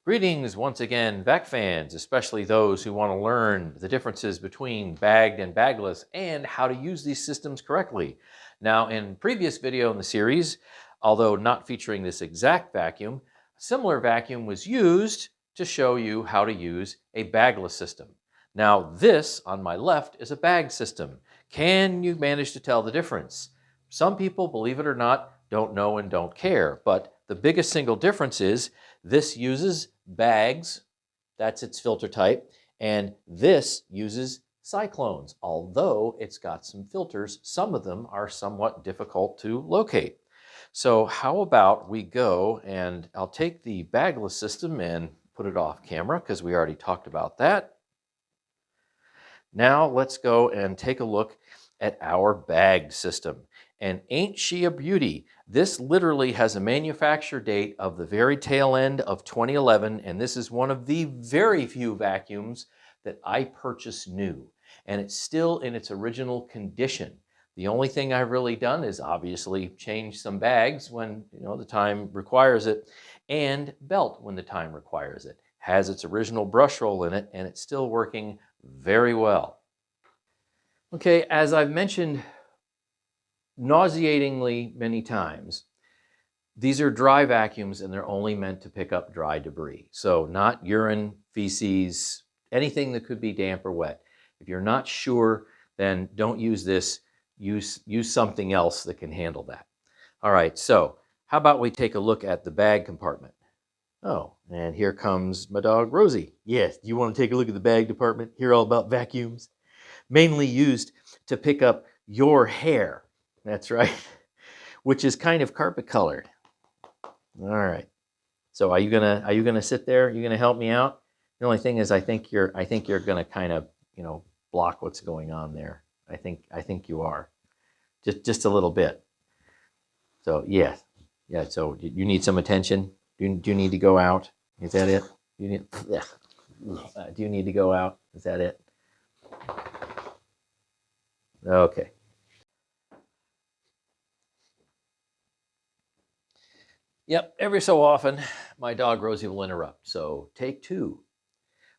Greetings once again, vac fans, especially those who want to learn the differences between bagged and bagless and how to use these systems correctly. Now, in previous video in the series, although not featuring this exact vacuum, a similar vacuum was used to show you how to use a bagless system. Now, this on my left is a bag system. Can you manage to tell the difference? Some people, believe it or not, don't know and don't care, but the biggest single difference is this uses bags, that's its filter type, and this uses cyclones, although it's got some filters. Some of them are somewhat difficult to locate. So how about we go and I'll take the bagless system and put it off camera because we already talked about that. Now let's go and take a look at our bag system. And ain't she a beauty? This literally has a manufacture date of the very tail end of 2011, and this is one of the very few vacuums that I purchased new. And it's still in its original condition. The only thing I've really done is obviously change some bags when the time requires it, and belt when the time requires it. Has its original brush roll in it, and it's still working very well. Okay, as I've mentioned nauseatingly many times, these are dry vacuums and they're only meant to pick up dry debris. So not urine, feces, anything that could be damp or wet. If you're not sure, then don't use this. Use something else that can handle that. All right, so how about we take a look at the bag compartment? Oh, and here comes my dog, Rosie. Yes, do you want to take a look at the bag department? Hear all about vacuums? Mainly used to pick up your hair. That's right, which is kind of carpet colored. All right. So are you gonna sit there? Are you gonna help me out? The only thing is, I think you're gonna kind of block what's going on there. I think you are, just a little bit. So yeah. So you need some attention. Do you need to go out? Is that it? Do you need to go out? Is that it? Okay. Yep, every so often, my dog Rosie will interrupt. So take two.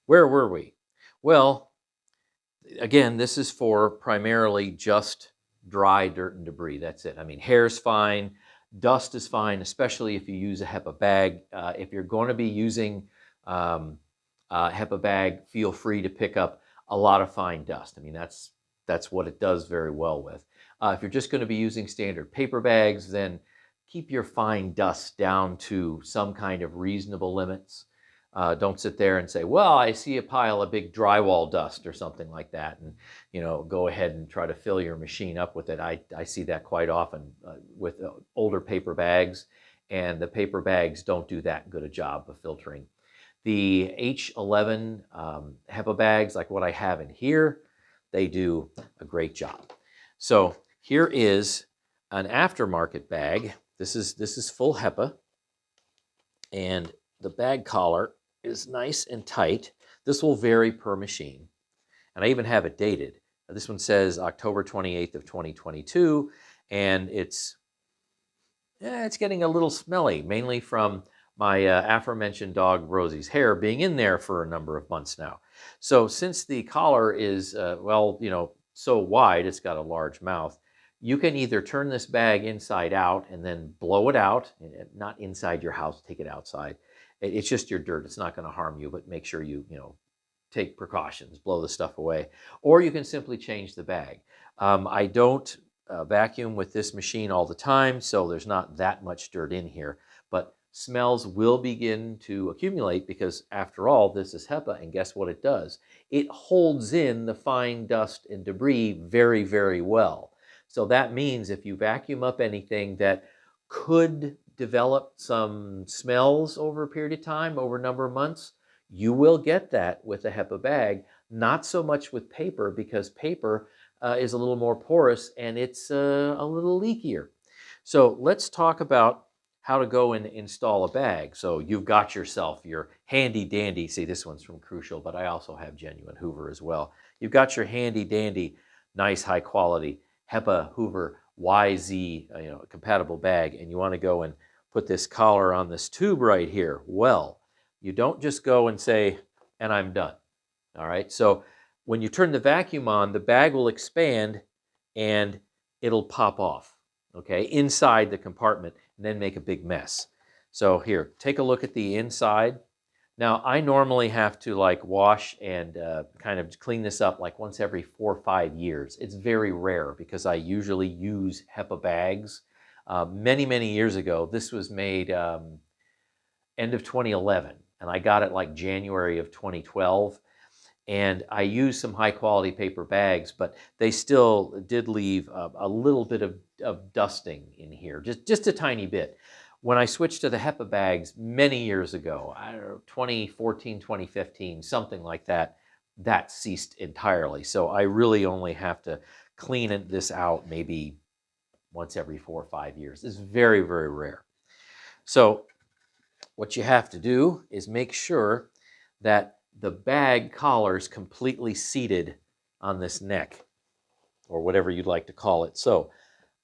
Where were we? Well, again, this is for primarily just dry dirt and debris. That's it. I mean, hair's fine. Dust is fine, especially if you use a HEPA bag. If you're going to be using a HEPA bag, feel free to pick up a lot of fine dust. I mean, that's what it does very well with. If you're just going to be using standard paper bags, then keep your fine dust down to some kind of reasonable limits. Don't sit there and say, well, I see a pile of big drywall dust or something like that, and go ahead and try to fill your machine up with it. I see that quite often with older paper bags, and the paper bags don't do that good a job of filtering. The H11 HEPA bags, like what I have in here, they do a great job. So here is an aftermarket bag. This is full HEPA, and the bag collar is nice and tight. This will vary per machine, and I even have it dated. This one says October 28th of 2022, and it's getting a little smelly, mainly from my aforementioned dog Rosie's hair being in there for a number of months now. So since the collar is so wide, it's got a large mouth, you can either turn this bag inside out and then blow it out, not inside your house, take it outside. It's just your dirt. It's not going to harm you, but make sure you take precautions, blow the stuff away. Or you can simply change the bag. I don't vacuum with this machine all the time, so there's not that much dirt in here. But smells will begin to accumulate because, after all, this is HEPA, and guess what it does? It holds in the fine dust and debris very, very well. So that means if you vacuum up anything that could develop some smells over a period of time, over a number of months, you will get that with a HEPA bag. Not so much with paper, because paper is a little more porous and it's a little leakier. So let's talk about how to go and install a bag. So you've got yourself your handy dandy, see, this one's from Crucial, but I also have genuine Hoover as well. You've got your handy dandy, nice high quality HEPA Hoover YZ compatible bag, and you want to go and put this collar on this tube right here. Well, You don't just go and say, and I'm done. All right. So when you turn the vacuum on, the bag will expand and it'll pop off, okay, inside the compartment and then make a big mess. So here, take a look at the inside. Now, I normally have to like wash and kind of clean this up like once every 4 or 5 years. It's very rare because I usually use HEPA bags. Many, many years ago, this was made end of 2011, and I got it like January of 2012. And I used some high quality paper bags, but they still did leave a little bit of dusting in here, just a tiny bit. When I switched to the HEPA bags many years ago, I don't know, 2014, 2015, something like that, that ceased entirely. So I really only have to clean this out maybe once every 4 or 5 years. It's very, very rare. So what you have to do is make sure that the bag collar is completely seated on this neck, or whatever you'd like to call it. So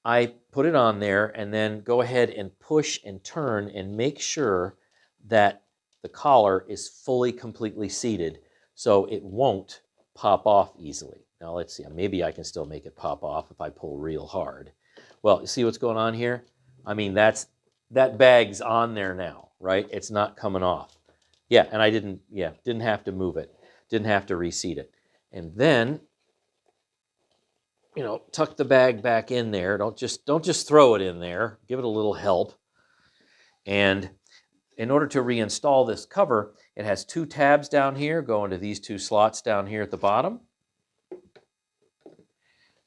I put it on there and then go ahead and push and turn and make sure that the collar is fully, completely seated so it won't pop off easily. Now let's see, maybe I can still make it pop off if I pull real hard. Well, you see what's going on here? I mean, that bag's on there now, right? It's not coming off. Yeah, and I didn't have to move it. Didn't have to reseat it. And then, tuck the bag back in there. Don't just throw it in there. Give it a little help. And in order to reinstall this cover, it has 2 tabs down here, go into these 2 slots down here at the bottom.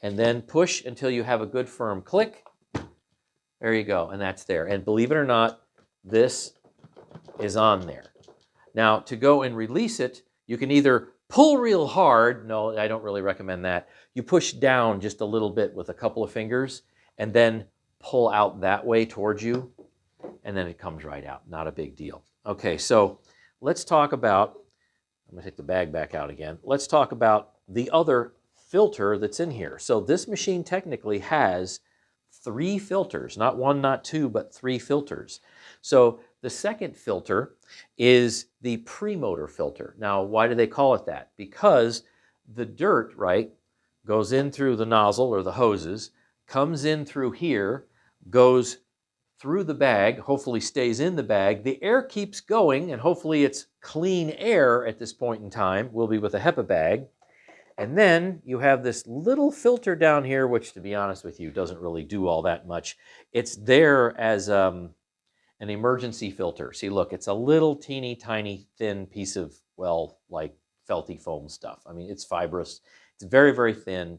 And then push until you have a good firm click. There you go, and that's there. And believe it or not, this is on there. Now, to go and release it, you can either pull real hard. No, I don't really recommend that. You push down just a little bit with a couple of fingers and then pull out that way towards you, and then it comes right out. Not a big deal. Okay, so let's talk about, I'm going to take the bag back out again. Let's talk about the other filter that's in here. So this machine technically has 3 filters, not 1, not 2, but 3 filters. So the second filter is the premotor filter. Now, why do they call it that? Because the dirt, right, goes in through the nozzle or the hoses, comes in through here, goes through the bag, hopefully stays in the bag. The air keeps going, and hopefully it's clean air at this point in time. We'll be with a HEPA bag. And then you have this little filter down here, which, to be honest with you, doesn't really do all that much. It's there as an emergency filter. See, look, it's a little teeny tiny thin piece of, well, like felty foam stuff. I mean, it's fibrous. It's very, very thin.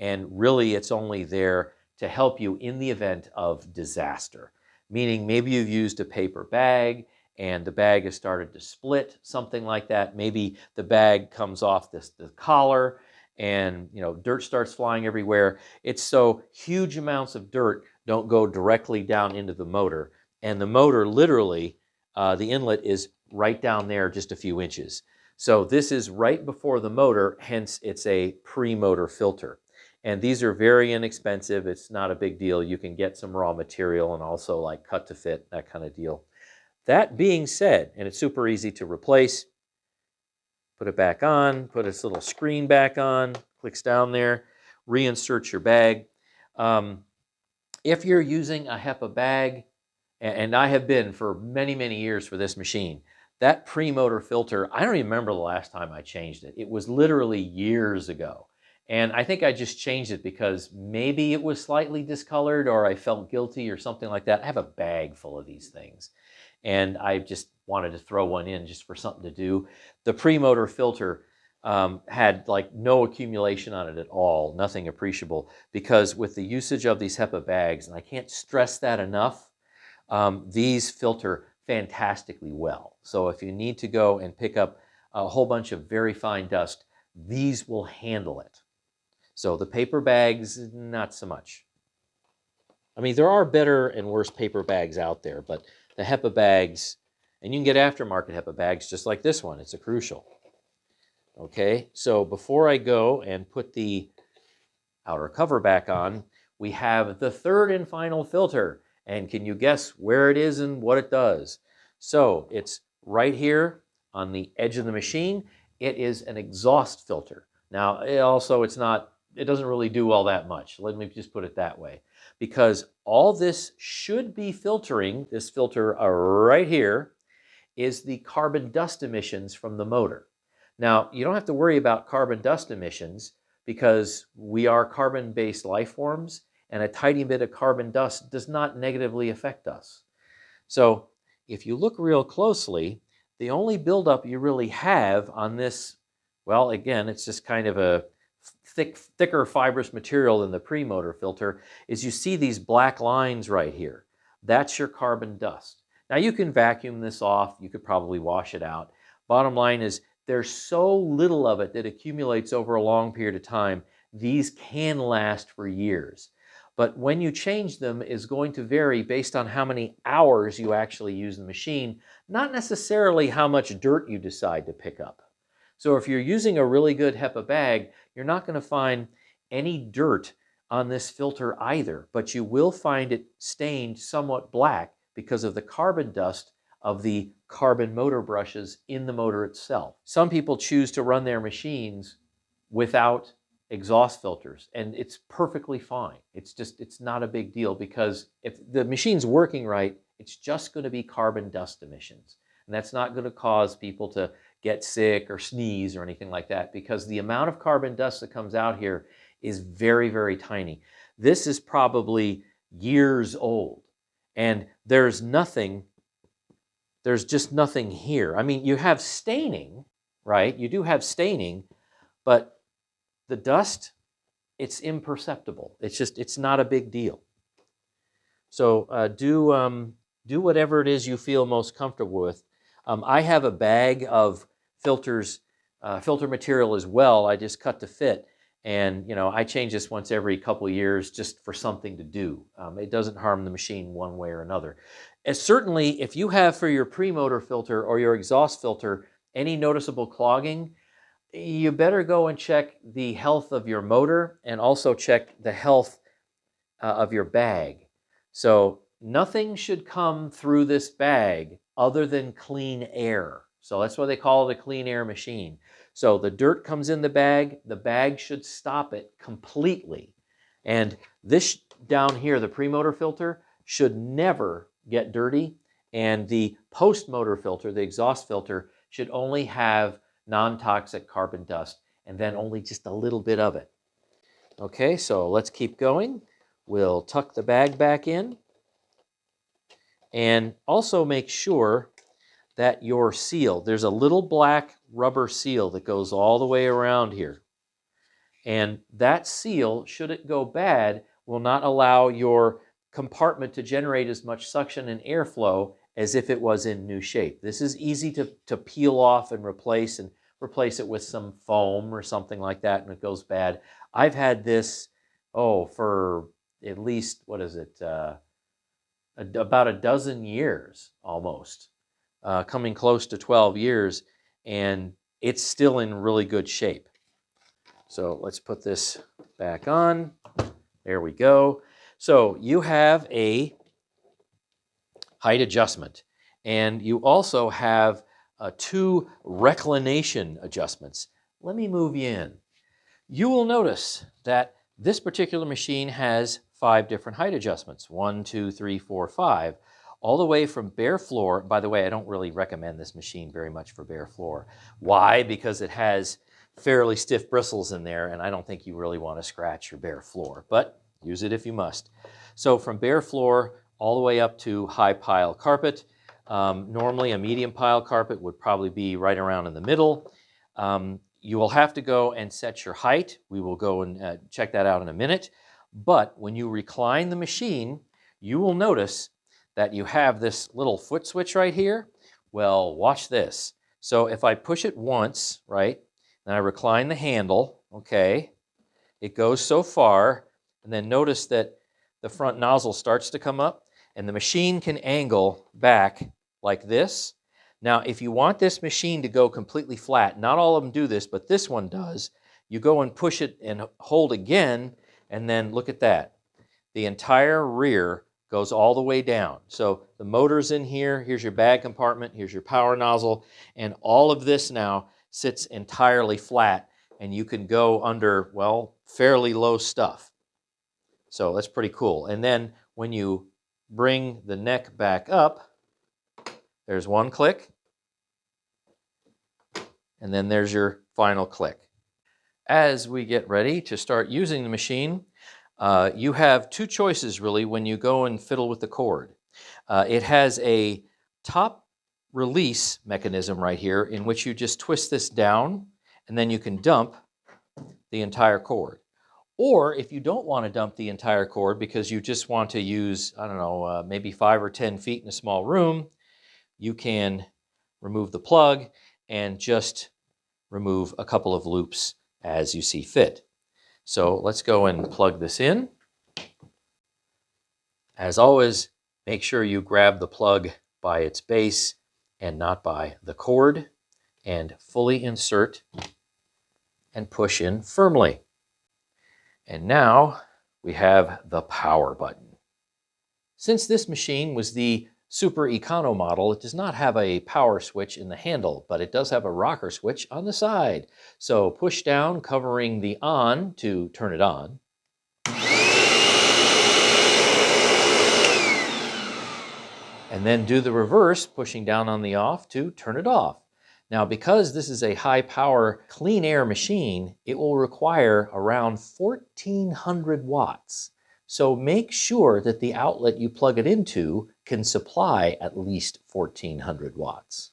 And really, it's only there to help you in the event of disaster. Meaning maybe you've used a paper bag and the bag has started to split, something like that. Maybe the bag comes off the collar and dirt starts flying everywhere. It's so huge amounts of dirt don't go directly down into the motor. And the motor literally, the inlet is right down there just a few inches. So this is right before the motor, hence it's a pre-motor filter. And these are very inexpensive. It's not a big deal. You can get some raw material and also like cut to fit, that kind of deal. That being said, and it's super easy to replace, put it back on, put its little screen back on, clicks down there, reinsert your bag. If you're using a HEPA bag, and I have been for many, many years for this machine, that pre-motor filter, I don't even remember the last time I changed it. It was literally years ago. And I think I just changed it because maybe it was slightly discolored or I felt guilty or something like that. I have a bag full of these things. And I just wanted to throw one in just for something to do. The pre-motor filter had like no accumulation on it at all, nothing appreciable, because with the usage of these HEPA bags, and I can't stress that enough, these filter fantastically well. So if you need to go and pick up a whole bunch of very fine dust, these will handle it. So the paper bags, not so much. I mean, there are better and worse paper bags out there, but the HEPA bags, and you can get aftermarket HEPA bags just like this one. It's a Crucial. Okay, so before I go and put the outer cover back on, we have the third and final filter. And can you guess where it is and what it does? So it's right here on the edge of the machine, it is an exhaust filter. Now, it doesn't really do all that much. Let me just put it that way. Because all this should be filtering, this filter right here, is the carbon dust emissions from the motor. Now, you don't have to worry about carbon dust emissions because we are carbon-based life forms, and a tiny bit of carbon dust does not negatively affect us. So if you look real closely, the only buildup you really have on this, well, again, it's just kind of a thicker fibrous material than the pre-motor filter, is you see these black lines right here. That's your carbon dust. Now you can vacuum this off, you could probably wash it out. Bottom line is there's so little of it that accumulates over a long period of time, these can last for years. But when you change them is going to vary based on how many hours you actually use the machine, not necessarily how much dirt you decide to pick up. So if you're using a really good HEPA bag, you're not going to find any dirt on this filter either, but you will find it stained somewhat black because of the carbon dust of the carbon motor brushes in the motor itself. Some people choose to run their machines without exhaust filters, and it's perfectly fine. It's not a big deal because if the machine's working right, it's just going to be carbon dust emissions. And that's not going to cause people to get sick or sneeze or anything like that because the amount of carbon dust that comes out here is very, very tiny. This is probably years old, and there's just nothing here. I mean, you have staining, right? You do have staining, but the dust, it's imperceptible. It's not a big deal. So do whatever it is you feel most comfortable with. I have a bag of filters, filter material as well. I just cut to fit. And I change this once every couple of years just for something to do. It doesn't harm the machine one way or another. And certainly, if you have for your pre-motor filter or your exhaust filter any noticeable clogging, you better go and check the health of your motor and also check the health of your bag. So nothing should come through this bag other than clean air. So that's why they call it a clean air machine. So the dirt comes in the bag should stop it completely. And this down here, the pre-motor filter, should never get dirty. And the post-motor filter, the exhaust filter, should only have non-toxic carbon dust and then only just a little bit of it. Okay, so let's keep going. We'll tuck the bag back in and also make sure that your seal, there's a little black rubber seal that goes all the way around here. And that seal, should it go bad, will not allow your compartment to generate as much suction and airflow as if it was in new shape. This is easy to peel off and replace it with some foam or something like that, and it goes bad. I've had this, for at least, about a dozen years almost, coming close to 12 years, and it's still in really good shape. So let's put this back on. There we go. So you have a height adjustment, and you also have two reclination adjustments. Let me move you in. You will notice that this particular machine has 5 different height adjustments. 1, 2, 3, 4, 5. All the way from bare floor. By the way, I don't really recommend this machine very much for bare floor. Why? Because it has fairly stiff bristles in there, and I don't think you really want to scratch your bare floor, but use it if you must. So from bare floor all the way up to high pile carpet. Normally a medium pile carpet would probably be right around in the middle. You will have to go and set your height. We will go and check that out in a minute. But when you recline the machine, you will notice that you have this little foot switch right here. Well, watch this. So if I push it once, right, and I recline the handle, okay, it goes so far, and then notice that the front nozzle starts to come up, and the machine can angle back like this. Now, if you want this machine to go completely flat, not all of them do this, but this one does, you go and push it and hold again, and then look at that. The entire rear goes all the way down. So the motor's in here, here's your bag compartment, here's your power nozzle, and all of this now sits entirely flat, and you can go under, well, fairly low stuff. So that's pretty cool. And then when you bring the neck back up, there's one click, and then there's your final click. As we get ready to start using the machine, you have two choices really when you go and fiddle with the cord. It has a top release mechanism right here in which you just twist this down and then you can dump the entire cord. Or if you don't want to dump the entire cord because you just want to use, I don't know, maybe 5 or 10 feet in a small room, you can remove the plug and just remove a couple of loops as you see fit. So let's go and plug this in. As always, make sure you grab the plug by its base and not by the cord, and fully insert and push in firmly. And now we have the power button. Since this machine was the Super Econo model, it does not have a power switch in the handle, but it does have a rocker switch on the side. So push down, covering the on to turn it on. And then do the reverse, pushing down on the off to turn it off. Now, because this is a high power clean air machine, it will require around 1400 watts. So make sure that the outlet you plug it into can supply at least 1400 watts.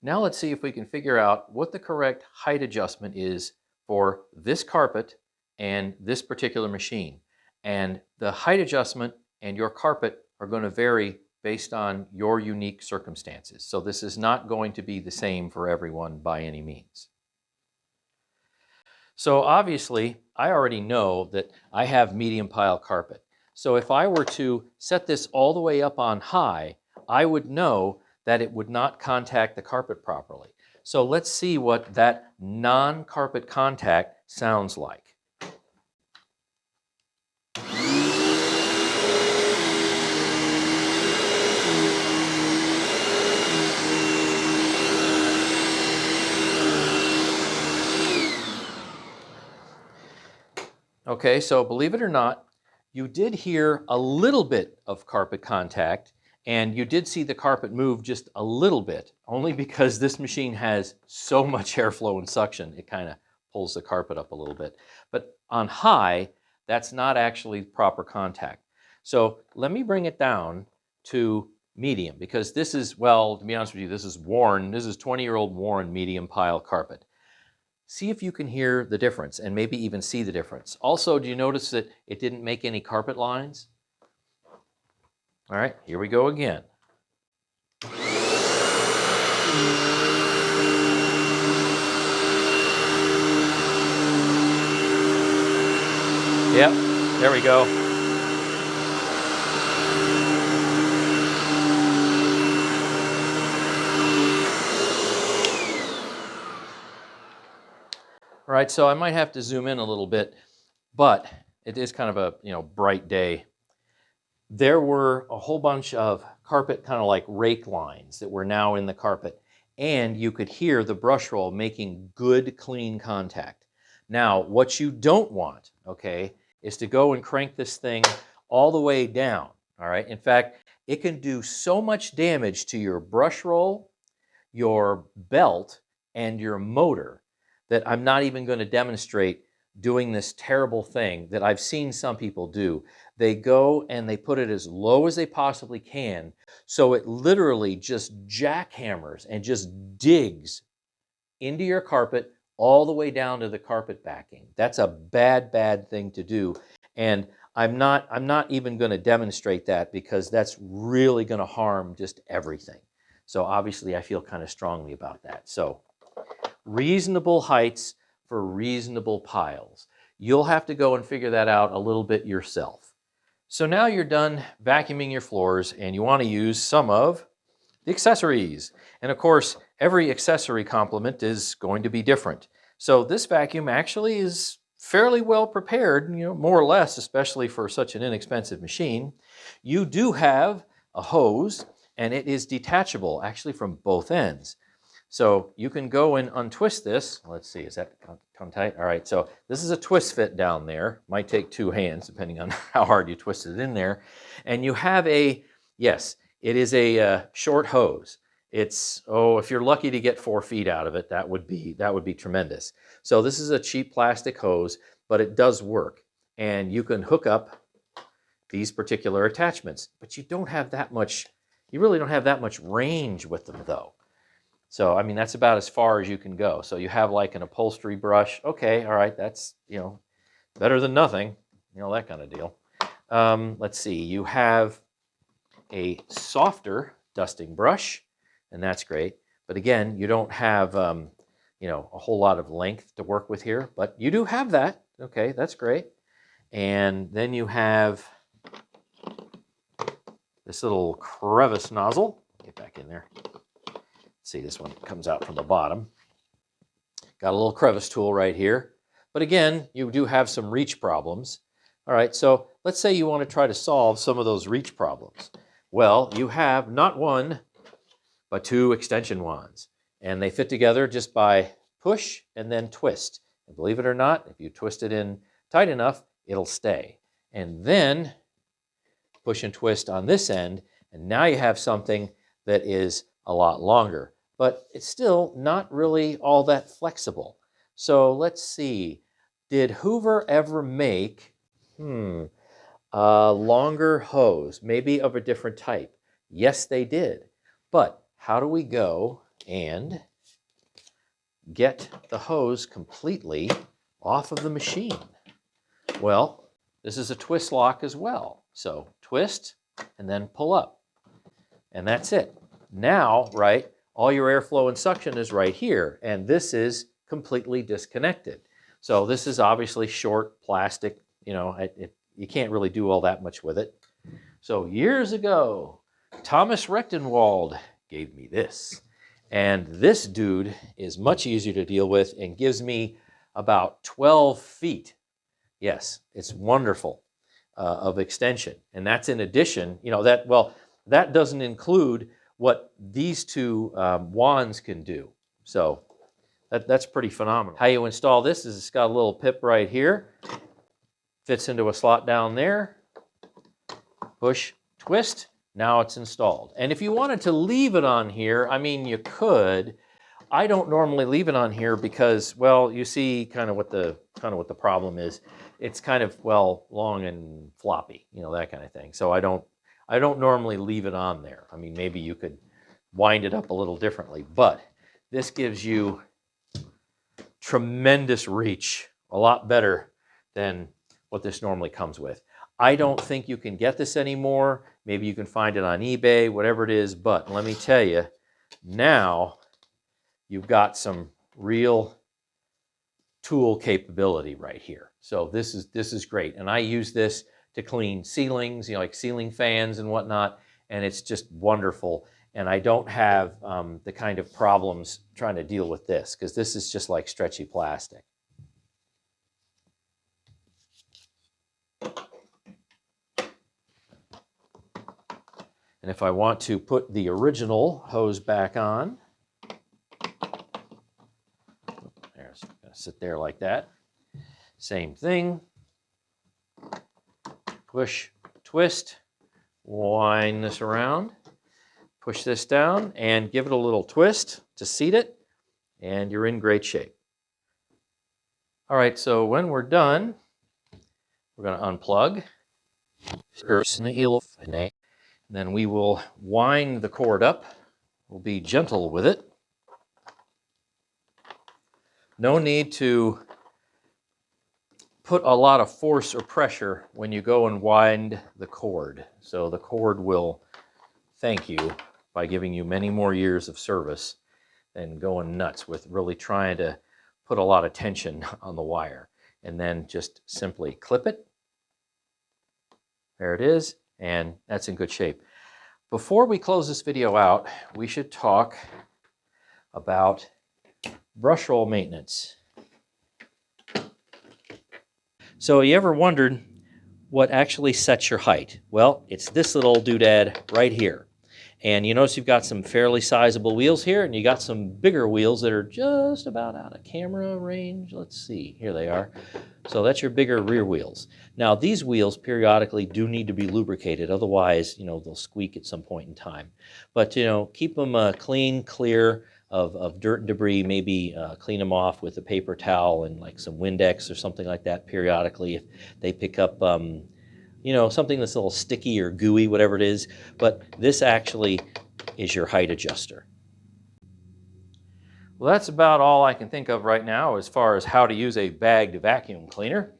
Now let's see if we can figure out what the correct height adjustment is for this carpet and this particular machine. And the height adjustment and your carpet are going to vary based on your unique circumstances. So this is not going to be the same for everyone by any means. So obviously, I already know that I have medium pile carpet. So if I were to set this all the way up on high, I would know that it would not contact the carpet properly. So let's see what that non-carpet contact sounds like. Okay, so believe it or not, you did hear a little bit of carpet contact, and you did see the carpet move just a little bit, only because this machine has so much airflow and suction, it kind of pulls the carpet up a little bit. But on high, that's not actually proper contact. So let me bring it down to medium, because this is, well, to be honest with you, this is worn, this is 20-year-old worn medium pile carpet. See if you can hear the difference and maybe even see the difference. Also, do you notice that it didn't make any carpet lines? All right, here we go again. Yep, there we go. All right, so I might have to zoom in a little bit, but it is kind of a bright day. There were a whole bunch of carpet kind of like rake lines that were now in the carpet, and you could hear the brush roll making good clean contact. Now, what you don't want, okay, is to go and crank this thing all the way down, all right? In fact, it can do so much damage to your brush roll, your belt, and your motor that I'm not even going to demonstrate doing this terrible thing that I've seen some people do. They go and they put it as low as they possibly can, so it literally just jackhammers and just digs into your carpet all the way down to the carpet backing. That's a bad, bad thing to do. And I'm not even going to demonstrate that, because that's really going to harm just everything. So obviously I feel kind of strongly about that. So reasonable heights for reasonable piles. You'll have to go and figure that out a little bit yourself. So now you're done vacuuming your floors and you want to use some of the accessories. And of course, every accessory complement is going to be different. So this vacuum actually is fairly well prepared, more or less, especially for such an inexpensive machine. You do have a hose, and it is detachable, actually, from both ends. So you can go and untwist this. Let's see, is that come tight? All right, so this is a twist fit down there. Might take 2 hands, depending on how hard you twist it in there. And you have yes, it is a short hose. It's, if you're lucky to get 4 feet out of it, that would be tremendous. So this is a cheap plastic hose, but it does work. And you can hook up these particular attachments, but you really don't have that much range with them though. So, I mean, that's about as far as you can go. So you have like an upholstery brush. Okay, all right, that's, better than nothing, that kind of deal. Let's see, you have a softer dusting brush, and that's great. But again, you don't have, a whole lot of length to work with here, but you do have that. Okay, that's great. And then you have this little crevice nozzle. Get back in there. See, this one comes out from the bottom. Got a little crevice tool right here. But again, you do have some reach problems. All right, so let's say you want to try to solve some of those reach problems. Well, you have not 1, but 2 extension wands. And they fit together just by push and then twist. And believe it or not, if you twist it in tight enough, it'll stay. And then push and twist on this end, and now you have something that is a lot longer. But it's still not really all that flexible. So let's see, did Hoover ever make a longer hose, maybe of a different type? Yes, they did. But how do we go and get the hose completely off of the machine? Well, this is a twist lock as well. So twist and then pull up. And that's it. Now, right, all your airflow and suction is right here, and this is completely disconnected. So this is obviously short plastic, you can't really do all that much with it. So years ago, Thomas Rechtenwald gave me this. And this dude is much easier to deal with and gives me about 12 feet. Yes, it's wonderful of extension. And that's in addition, that doesn't include what these 2 wands can do. So that's pretty phenomenal. How you install this is it's got a little pip right here. Fits into a slot down there. Push, twist. Now it's installed. And if you wanted to leave it on here, I mean, you could. I don't normally leave it on here because, well, you see kind of what the problem is. It's kind of, long and floppy, that kind of thing. So I don't normally leave it on there. I mean, maybe you could wind it up a little differently, but this gives you tremendous reach, a lot better than what this normally comes with. I don't think you can get this anymore. Maybe you can find it on eBay, whatever it is, but let me tell you, now you've got some real tool capability right here. So this is great. And I use this to clean ceilings, like ceiling fans and whatnot, and it's just wonderful. And I don't have the kind of problems trying to deal with this, because this is just like stretchy plastic. And if I want to put the original hose back on, there's going to sit there like that. Same thing. Push, twist, wind this around, push this down, and give it a little twist to seat it, and you're in great shape. All right, so when we're done, we're going to unplug. And then we will wind the cord up. We'll be gentle with it. No need to put a lot of force or pressure when you go and wind the cord. So the cord will thank you by giving you many more years of service than going nuts with really trying to put a lot of tension on the wire. And then just simply clip it. There it is, and that's in good shape. Before we close this video out, we should talk about brush roll maintenance. So you ever wondered what actually sets your height? Well, it's this little doodad right here. And you notice you've got some fairly sizable wheels here, and you got some bigger wheels that are just about out of camera range. Let's see, here they are. So that's your bigger rear wheels. Now these wheels periodically do need to be lubricated, otherwise, they'll squeak at some point in time. But keep them clean, clear of dirt and debris. Maybe clean them off with a paper towel and like some Windex or something like that periodically if they pick up something that's a little sticky or gooey, whatever it is. But this actually is your height adjuster. Well, that's about all I can think of right now as far as how to use a bagged vacuum cleaner.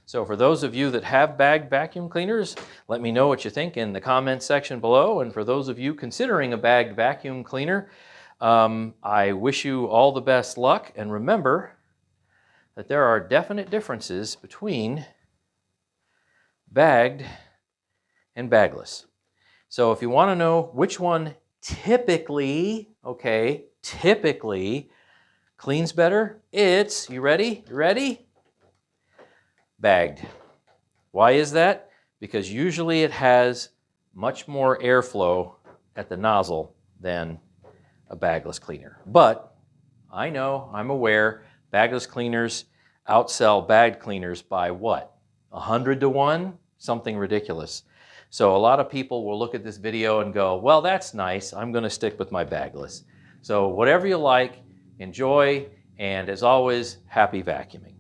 So for those of you that have bagged vacuum cleaners, let me know what you think in the comments section below. And for those of you considering a bagged vacuum cleaner, I wish you all the best luck. And remember that there are definite differences between bagged and bagless. So if you want to know which one typically cleans better, it's, you ready? Bagged. Why is that? Because usually it has much more airflow at the nozzle than a bagless cleaner. But I know, I'm aware, bagless cleaners outsell bagged cleaners by what? 100 to 1? Something ridiculous. So a lot of people will look at this video and go, well, that's nice. I'm going to stick with my bagless. So whatever you like, enjoy, and as always, happy vacuuming.